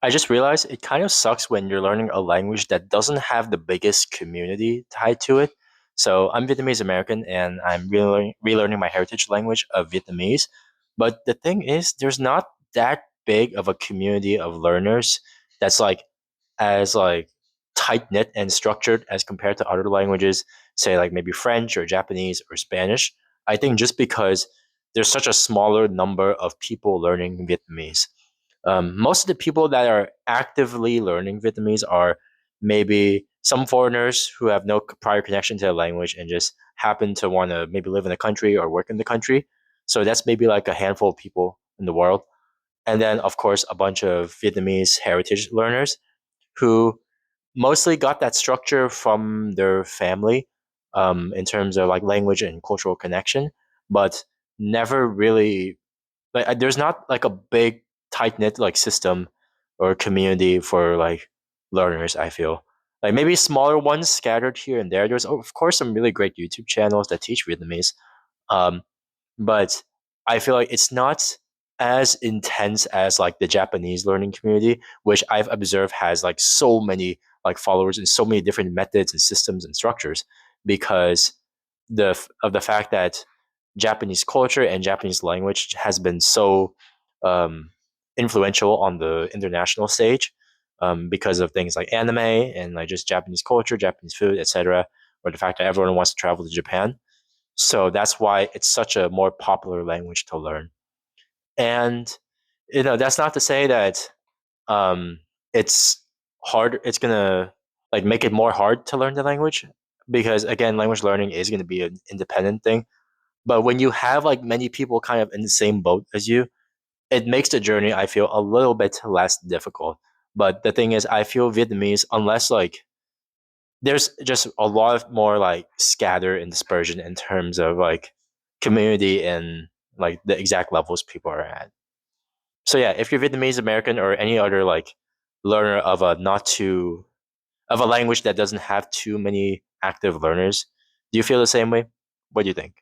I just realized it kind of sucks when you're learning a language that doesn't have the biggest community tied to it. So I'm Vietnamese American and I'm relearning my heritage language of Vietnamese. But the thing is, there's not that big of a community of learners that's like as like tight knit and structured as compared to other languages, say like maybe French or Japanese or Spanish. I think just because there's such a smaller number of people learning Vietnamese. Most of the people that are actively learning Vietnamese are maybe some foreigners who have no prior connection to the language and just happen to want to maybe live in the country or work in the country. So that's maybe like a handful of people in the world. And then, of course, a bunch of Vietnamese heritage learners who mostly got that structure from their family in terms of like language and cultural connection, but never really like there's not like a big tight knit like system or community for like learners. I feel like maybe smaller ones scattered here and there. There's of course some really great YouTube channels that teach Vietnamese, um, but I feel like it's not as intense as like the Japanese learning community, which I've observed has like so many like followers and so many different methods and systems and structures because of the fact that Japanese culture and Japanese language has been so um, influential on the international stage because of things like anime and like just Japanese culture, Japanese food, etc., or the fact that everyone wants to travel to Japan. So that's why it's such a more popular language to learn. And that's not to say that um, it's hard. It's gonna like make it more hard to learn the language because again, language learning is gonna be an independent thing. But when you have like many people kind of in the same boat as you, it makes the journey, I feel, a little bit less difficult. But the thing is, I feel Vietnamese, unless like there's just a lot of more like scatter and dispersion in terms of like community and like the exact levels people are at. So yeah, if you're Vietnamese American or any other like learner of a not too of a language that doesn't have too many active learners, do you feel the same way? What do you think?